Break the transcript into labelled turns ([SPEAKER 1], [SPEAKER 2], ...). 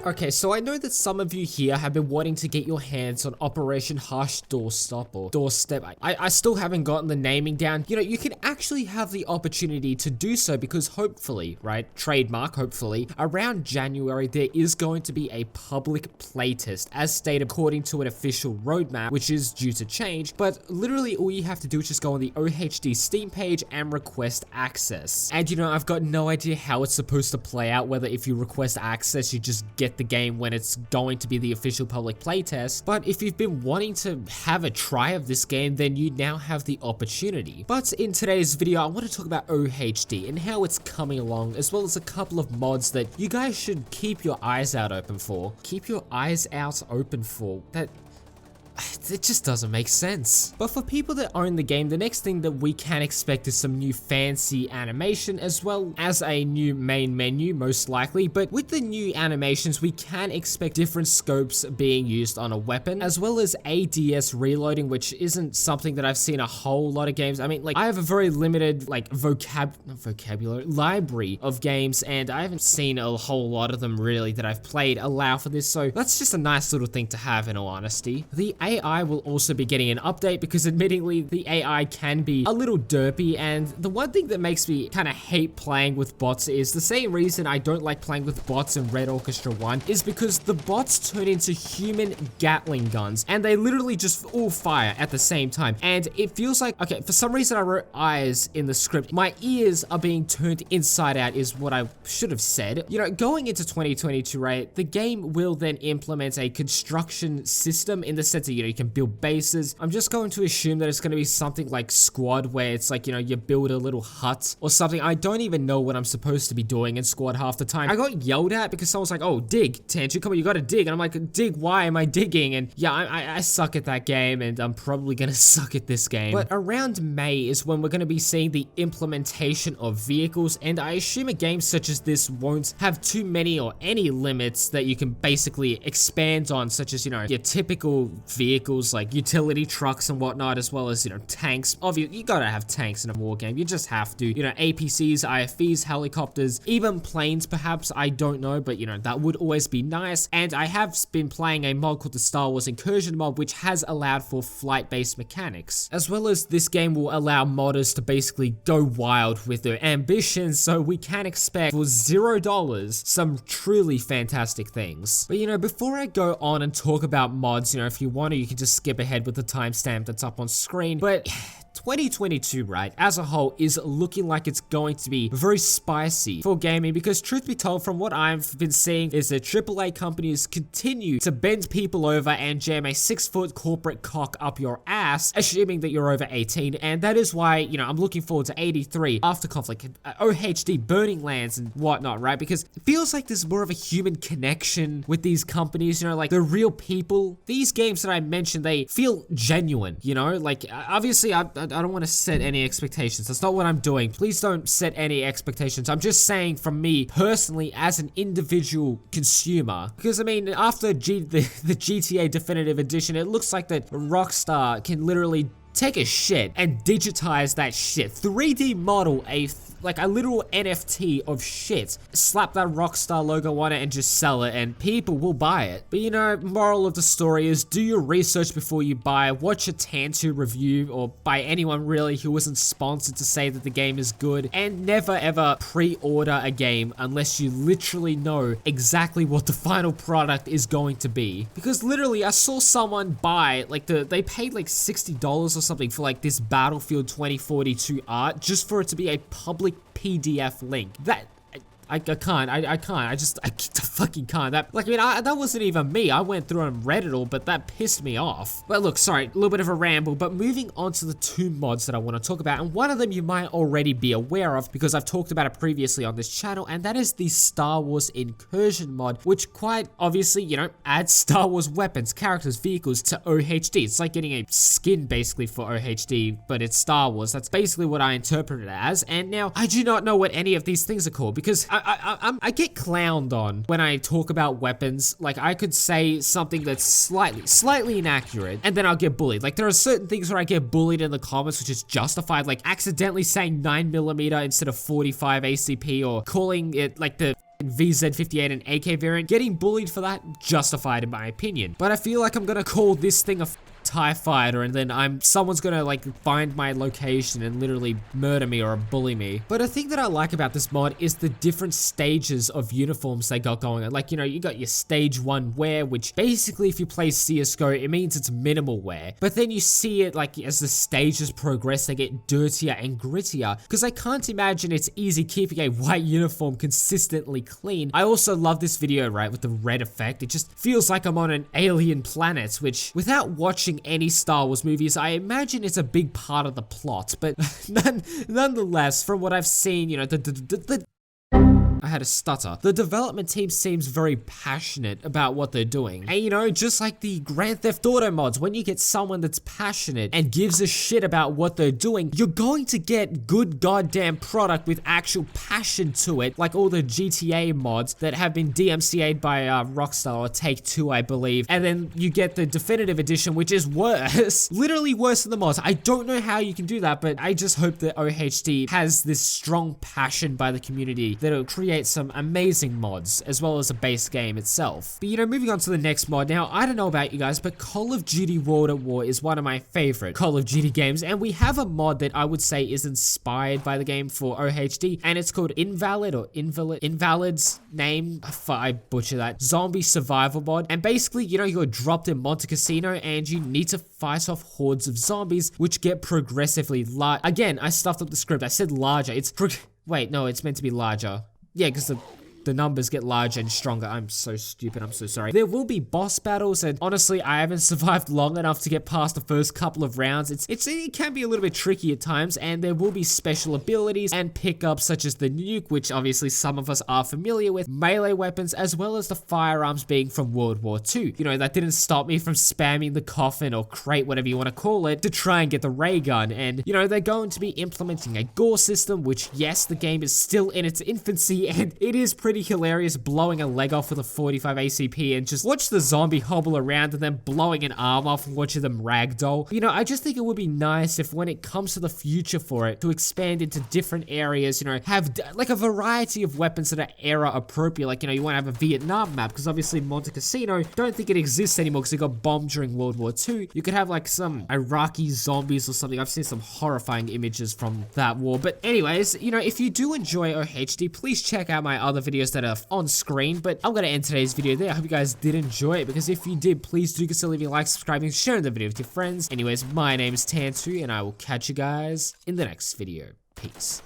[SPEAKER 1] Okay, so I know that some of you here have been wanting to get your hands on Operation Harsh Doorstop or Doorstep. I still haven't gotten the naming down. You know, you can actually have the opportunity to do so because hopefully, right, trademark, hopefully, around January there is going to be a public playtest as stated according to an official roadmap, which is due to change, but literally all you have to do is just go on the OHD Steam page and request access. And you know, I've got no idea how it's supposed to play out, whether if you request access, you just get the game when it's going to be the official public playtest. But if you've been wanting to have a try of this game, then you now have the opportunity. But in today's video, I want to talk about OHD and how it's coming along, as well as a couple of mods that you guys should keep your eyes out open for. Keep your eyes out open for. It just doesn't make sense. But for people that own the game, the next thing that we can expect is some new fancy animation as well as a new main menu, most likely. But with the new animations, we can expect different scopes being used on a weapon, as well as ADS reloading, which isn't something that I've seen a whole lot of games. I mean, like, I have a very limited, like, vocabulary library of games, and I haven't seen a whole lot of them really that I've played allow for this. So that's just a nice little thing to have, in all honesty. The AI will also be getting an update because admittingly the AI can be a little derpy, and the one thing that makes me kind of hate playing with bots is the same reason I don't like playing with bots in Red Orchestra 1 is because the bots turn into human Gatling guns and they literally just all fire at the same time, and it feels like, okay, for some reason I wrote eyes in the script. My ears are being turned inside out is what I should have said. You know, going into 2022, right, the game will then implement a construction system in the sense that, you know, you can build bases. I'm just going to assume that it's going to be something like Squad, where it's like, you know, you build a little hut or something. I don't even know what I'm supposed to be doing in Squad half the time. I got yelled at because someone's like, oh, dig, Tanju, come on, you gotta dig. And I'm like, dig, why am I digging? And yeah, I suck at that game, and I'm probably gonna suck at this game. But around May is when we're gonna be seeing the implementation of vehicles, and I assume a game such as this won't have too many or any limits that you can basically expand on, such as, you know, your typical vehicles like utility trucks and whatnot, as well as, you know, tanks. Obviously, you gotta have tanks in a war game. You just have to. You know, APCs, IFVs, helicopters, even planes perhaps, I don't know, but you know, that would always be nice. And I have been playing a mod called the Star Wars Incursion mod, which has allowed for flight-based mechanics, as well as this game will allow modders to basically go wild with their ambitions, so we can expect for $0 some truly fantastic things. But you know, before I go on and talk about mods, you know, if you want to, you can just skip ahead with the timestamp that's up on screen. But 2022, right, as a whole is looking like it's going to be very spicy for gaming, because truth be told, from what I've been seeing is that AAA companies continue to bend people over and jam a 6-foot corporate cock up your ass, assuming that you're over 18, and that is why, you know, I'm looking forward to 83, After Conflict, OHD, Burning Lands and whatnot, right, because it feels like there's more of a human connection with these companies, you know, like the real people. These games that I mentioned, they feel genuine, you know, like obviously I don't want to set any expectations. That's not what I'm doing. Please don't set any expectations. I'm just saying from me personally as an individual consumer, because I mean, after the GTA Definitive Edition, it looks like that Rockstar can literally take a shit and digitize that shit, 3D model like a literal NFT of shit, slap that Rockstar logo on it and just sell it, and people will buy it. But you know, moral of the story is do your research before you buy. Watch a Tantu review, or by anyone really who isn't sponsored to say that the game is good, and never ever pre-order a game unless you literally know exactly what the final product is going to be. Because literally, I saw someone buy, like, they paid like $60 or something for like this Battlefield 2042 art just for it to be a public PDF link. That I can't. I fucking can't. That, like, I mean, that wasn't even me. I went through and read it all, but that pissed me off. But look, sorry, a little bit of a ramble, but moving on to the two mods that I want to talk about, and one of them you might already be aware of because I've talked about it previously on this channel, and that is the Star Wars Incursion mod, which quite obviously, you know, adds Star Wars weapons, characters, vehicles to OHD. It's like getting a skin basically for OHD, but it's Star Wars. That's basically what I interpret it as. And now, I do not know what any of these things are called because I get clowned on when I talk about weapons. Like, I could say something that's slightly inaccurate, and then I'll get bullied. Like, there are certain things where I get bullied in the comments, which is justified, like accidentally saying 9mm instead of 45 ACP, or calling it like the VZ58 and AK variant, getting bullied for that, justified in my opinion. But I feel like I'm gonna call this thing a TIE fighter, and then someone's gonna like find my location and literally murder me or bully me. But a thing that I like about this mod is the different stages of uniforms they got going on. Like, you know, you got your stage 1 wear, which basically if you play CSGO, it means it's minimal wear. But then you see it like as the stages progress, they get dirtier and grittier, because I can't imagine it's easy keeping a white uniform consistently clean. I also love this video, right, with the red effect. It just feels like I'm on an alien planet, which without watching any Star Wars movies, I imagine it's a big part of the plot, but nonetheless, from what I've seen, you know, I had a stutter. The development team seems very passionate about what they're doing. And you know, just like the Grand Theft Auto mods, when you get someone that's passionate and gives a shit about what they're doing, you're going to get good goddamn product with actual passion to it, like all the GTA mods that have been DMCA'd by Rockstar or Take-Two, I believe. And then you get the definitive edition, which is worse. Literally worse than the mods. I don't know how you can do that, but I just hope that OHD has this strong passion by the community that'll create some amazing mods, as well as a base game itself. But you know, moving on to the next mod. Now, I don't know about you guys, but Call of Duty World at War is one of my favorite Call of Duty games, and we have a mod that I would say is inspired by the game for OHD, and it's called Invalid's name, I butcher that, Zombie Survival mod. And basically, you know, you're dropped in Monte Cassino and you need to fight off hordes of zombies, which get progressively large. Again, I stuffed up the script. I said larger. Wait, no, it's meant to be larger. Yeah, because the numbers get larger and stronger. I'm so stupid, I'm so sorry. There will be boss battles, and honestly, I haven't survived long enough to get past the first couple of rounds. It can be a little bit tricky at times, and there will be special abilities and pickups such as the nuke, which obviously some of us are familiar with, melee weapons, as well as the firearms being from World War II. You know, that didn't stop me from spamming the coffin or crate, whatever you want to call it, to try and get the ray gun. And, you know, they're going to be implementing a gore system, which, yes, the game is still in its infancy, and it is pretty hilarious blowing a leg off with a 45 ACP and just watch the zombie hobble around and then blowing an arm off and watching them ragdoll. You know, I just think it would be nice if when it comes to the future for it to expand into different areas, you know, have like a variety of weapons that are era appropriate. Like, you know, you want to have a Vietnam map, because obviously Monte Cassino, don't think it exists anymore because it got bombed during World War II. You could have like some Iraqi zombies or something. I've seen some horrifying images from that war. But anyways, you know, if you do enjoy OHD, please check out my other videos that are on screen. But I'm gonna end today's video there. I hope you guys did enjoy it, because if you did, please do consider leaving a like, subscribing, sharing the video with your friends. Anyways, my name is Tantu, and I will catch you guys in the next video. Peace.